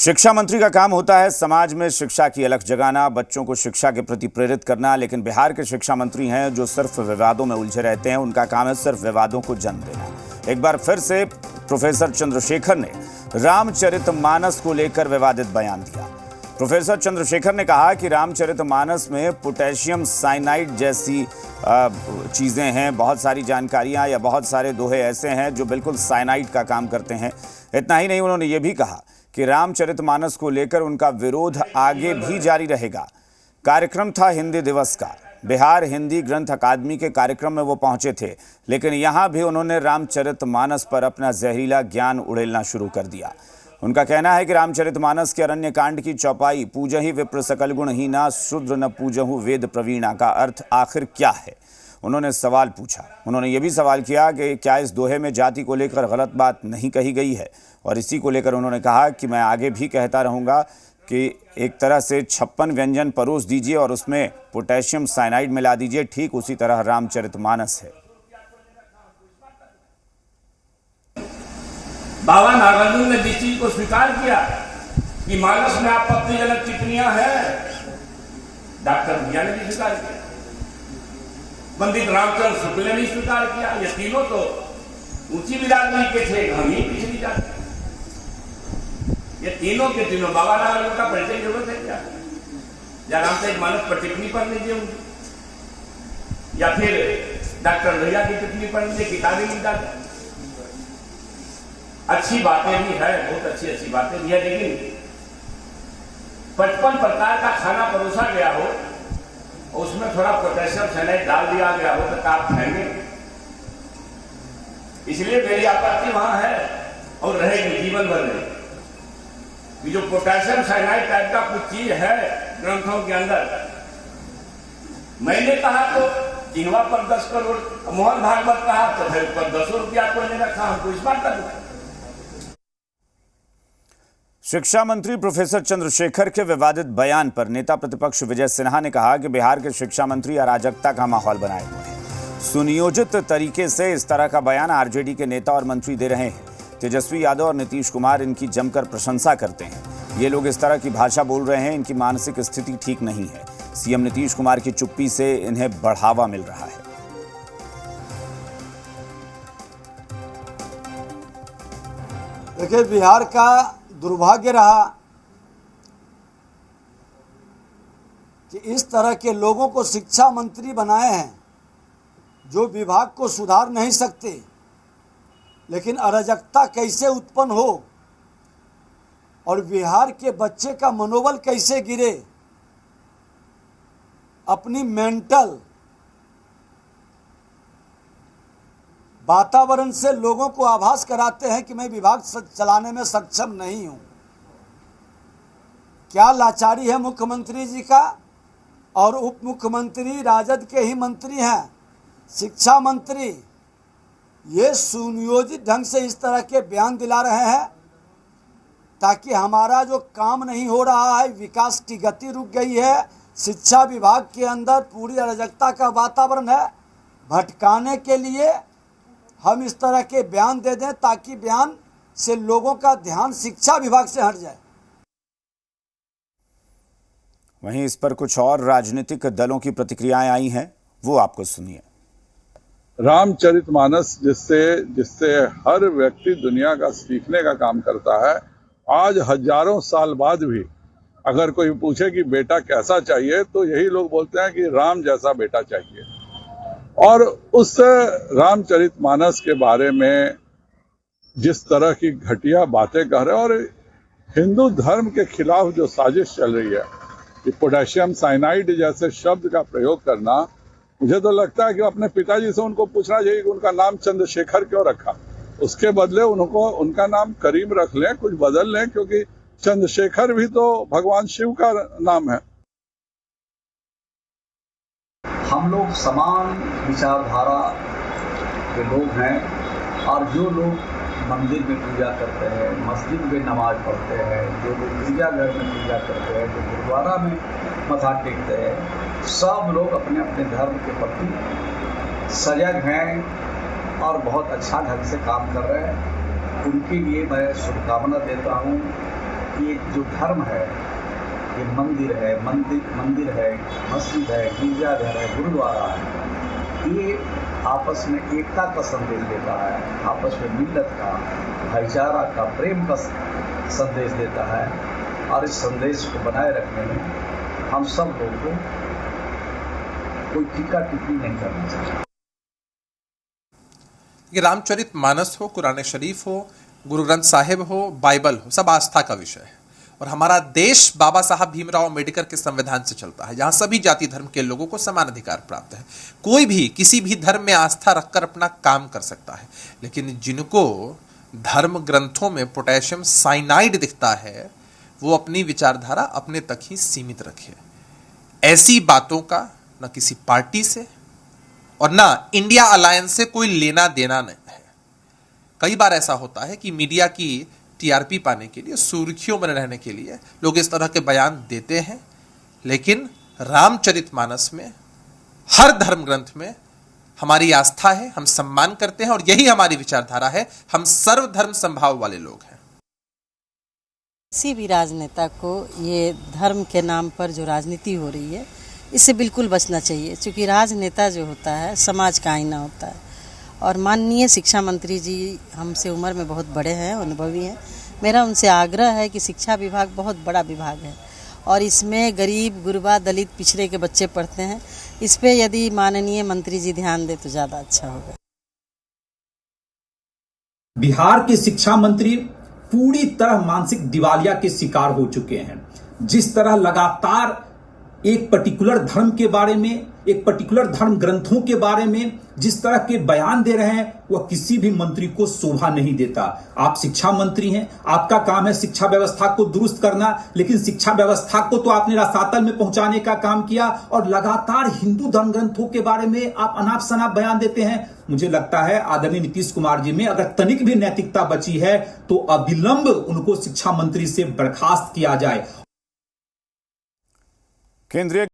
शिक्षा मंत्री का काम होता है समाज में शिक्षा की अलख जगाना, बच्चों को शिक्षा के प्रति प्रेरित करना। लेकिन बिहार के शिक्षा मंत्री हैं जो सिर्फ विवादों में उलझे रहते हैं। उनका काम है सिर्फ विवादों को जन्म देना। एक बार फिर से प्रोफेसर चंद्रशेखर ने रामचरितमानस को लेकर विवादित बयान दिया। प्रोफेसर चंद्रशेखर ने कहा कि रामचरितमानस में पोटेशियम साइनाइड जैसी चीज़ें हैं, बहुत सारी जानकारियां या बहुत सारे दोहे ऐसे हैं जो बिल्कुल साइनाइड का काम करते हैं। इतना ही नहीं, उन्होंने ये भी कहा कि रामचरितमानस को लेकर उनका विरोध आगे भी जारी रहेगा। कार्यक्रम था हिंदी दिवस का। बिहार हिंदी ग्रंथ अकादमी के कार्यक्रम में वो पहुंचे थे, लेकिन यहां भी उन्होंने रामचरितमानस पर अपना जहरीला ज्ञान उड़ेलना शुरू कर दिया। उनका कहना है कि रामचरितमानस के अरण्य कांड की चौपाई पूजहि विप्र सकल गुण हीना शूद्र न पूजहु वेद प्रवीणा का अर्थ आखिर क्या है, उन्होंने सवाल पूछा। उन्होंने ये भी सवाल किया कि क्या इस दोहे में जाति को लेकर गलत बात नहीं कही गई है, और इसी को लेकर उन्होंने कहा कि मैं आगे भी कहता रहूँगा कि एक तरह से 56 व्यंजन परोस दीजिए और उसमें पोटेशियम साइनाइड मिला दीजिए, ठीक उसी तरह रामचरितमानस है। बाबा नागार्जुन ने जिस चीज को स्वीकार किया कि मानस में आपत्तिजनक टिप्पणियां हैं, डॉक्टर भैया ने भी स्वीकार किया, पंडित रामचंद्र शुक्ल ने भी स्वीकार किया। ये तीनों तो ऊंची बिरादरी के थे, हम ही पिछड़ी जाते। ये तीनों के तीनों बाबा नागार्जुन का परिचय जरूरत है क्या? या रामचरितमानस पर टिप्पणी पढ़ लीजिए उनकी, या फिर डॉक्टर भैया की टिप्पणी पढ़ लीजिए, किताबें लिख डालें। अच्छी बातें भी है, बहुत अच्छी बातें भी है, लेकिन 55 प्रकार का खाना परोसा गया हो, उसमें थोड़ा पोटेशियम साइनाइड डाल दिया गया हो तो आप खाएंगे। इसलिए मेरी आपत्ति वहां है और रहेगी जीवन भर में कि जो पोटेशियम साइनाइड टाइप का कुछ चीज है ग्रंथों के अंदर। मैंने कहा तो जिनवा पर 10 करोड़, मोहन भागवत कहा तो फिर पर 10 रुपया कोई ने रखा, हमको इस बात का। शिक्षा मंत्री प्रोफेसर चंद्रशेखर के विवादित बयान पर नेता प्रतिपक्ष विजय सिन्हा ने कहा कि बिहार के शिक्षा मंत्री अराजकता का माहौल बनाए हुए हैं। सुनियोजित तरीके से इस तरह का बयान आरजेडी के नेता और मंत्री दे रहे हैं। तेजस्वी यादव और नीतीश कुमार इनकी जमकर प्रशंसा करते हैं। ये लोग इस तरह की भाषा बोल रहे हैं, इनकी मानसिक स्थिति ठीक नहीं है। सीएम नीतीश कुमार की चुप्पी से इन्हें बढ़ावा मिल रहा है। देखिए, बिहार का दुर्भाग्य रहा कि इस तरह के लोगों को शिक्षा मंत्री बनाए हैं जो विभाग को सुधार नहीं सकते, लेकिन अराजकता कैसे उत्पन्न हो और बिहार के बच्चे का मनोबल कैसे गिरे, अपनी मेंटल वातावरण से लोगों को आभास कराते हैं कि मैं विभाग चलाने में सक्षम नहीं हूं। क्या लाचारी है मुख्यमंत्री जी का, और उप मुख्यमंत्री राजद के ही मंत्री हैं। शिक्षा मंत्री ये सुनियोजित ढंग से इस तरह के बयान दिला रहे हैं ताकि हमारा जो काम नहीं हो रहा है, विकास की गति रुक गई है, शिक्षा विभाग के अंदर पूरी अराजकता का वातावरण है, भटकाने के लिए हम इस तरह के बयान दे दें ताकि बयान से लोगों का ध्यान शिक्षा विभाग से हट जाए। वहीं इस पर कुछ और राजनीतिक दलों की प्रतिक्रियाएं आई हैं, वो आपको सुनिए। रामचरितमानस जिससे हर व्यक्ति दुनिया का सीखने का काम करता है, आज हजारों साल बाद भी अगर कोई पूछे कि बेटा कैसा चाहिए तो यही लोग बोलते हैं कि राम जैसा बेटा चाहिए। और उस रामचरितमानस के बारे में जिस तरह की घटिया बातें कह रहे हैं और हिंदू धर्म के खिलाफ जो साजिश चल रही है कि पोटेशियम साइनाइड जैसे शब्द का प्रयोग करना, मुझे तो लगता है कि अपने पिताजी से उनको पूछना चाहिए कि उनका नाम चंद्रशेखर क्यों रखा। उसके बदले उनका नाम करीम रख लें, कुछ बदल लें, क्योंकि चंद्रशेखर भी तो भगवान शिव का नाम है। हम लोग समान विचारधारा के लोग हैं, और जो लोग मंदिर में पूजा करते हैं, मस्जिद में नमाज पढ़ते हैं, जो लोग गिरजाघर में पूजा करते हैं, जो गुरुद्वारा में मथा टेकते हैं, सब लोग अपने अपने धर्म के प्रति सजग हैं और बहुत अच्छा ढंग से काम कर रहे हैं। उनके लिए मैं शुभकामना देता हूँ ये जो धर्म है, ये मंदिर है, मस्जिद है, गिरजाघर है, गुरुद्वारा है, ये आपस में एकता का संदेश देता है, आपस में मिल्लत का, भाईचारा का, प्रेम का संदेश देता है। और इस संदेश को बनाए रखने में हम सब लोगों को कोई टीका टिप्पणी नहीं करना चाहिए। ये रामचरित मानस हो, कुरान शरीफ हो, गुरु ग्रंथ साहिब हो, बाइबल हो, सब आस्था का विषय है। और हमारा देश बाबा साहब भीमराव अम्बेडकर के संविधान से चलता है, जहां सभी जाति धर्म के लोगों को समान अधिकार प्राप्त है। कोई भी किसी भी धर्म में आस्था रखकर अपना काम कर सकता है, लेकिन जिनको धर्म ग्रंथों में पोटेशियम साइनाइड दिखता है, वो अपनी विचारधारा अपने तक ही सीमित रखे। ऐसी बातों का न किसी पार्टी से और ना इंडिया अलायंस से कोई लेना देना नहीं है। कई बार ऐसा होता है कि मीडिया की टीआरपी पाने के लिए, सुर्खियों में रहने के लिए लोग इस तरह के बयान देते हैं, लेकिन रामचरितमानस में, हर धर्म ग्रंथ में हमारी आस्था है, हम सम्मान करते हैं और यही हमारी विचारधारा है। हम सर्वधर्म संभाव वाले लोग हैं। किसी भी राजनेता को ये धर्म के नाम पर जो राजनीति हो रही है, इससे बिल्कुल बचना चाहिए, क्योंकि राजनेता जो होता है समाज का आईना होता है। और माननीय शिक्षा मंत्री जी हमसे उम्र में बहुत बड़े हैं, अनुभवी हैं। मेरा उनसे आग्रह है कि शिक्षा विभाग बहुत बड़ा विभाग है और इसमें गरीब, गुरबा, दलित, पिछड़े के बच्चे पढ़ते हैं। इस पे यदि माननीय मंत्री जी ध्यान दे तो ज़्यादा अच्छा होगा। बिहार के शिक्षा मंत्री पूरी तरह मानसिक दिवालिया के शिकार हो चुके हैं। जिस तरह लगातार एक पर्टिकुलर धर्म के बारे में, एक पर्टिकुलर धर्म ग्रंथों के बारे में जिस तरह के बयान दे रहे हैं, वह किसी भी मंत्री को शोभा नहीं देता। आप शिक्षा मंत्री हैं, आपका काम है शिक्षा व्यवस्था को दुरुस्त करना, लेकिन शिक्षा व्यवस्था को तो आपने रसातल में पहुंचाने का काम किया और लगातार हिंदू धर्म ग्रंथों के बारे में आप अनाप शनाप बयान देते हैं। मुझे लगता है आदरणीय नीतीश कुमार जी में अगर तनिक भी नैतिकता बची है तो अविलंब उनको शिक्षा मंत्री से बर्खास्त किया जाए। केंद्रीय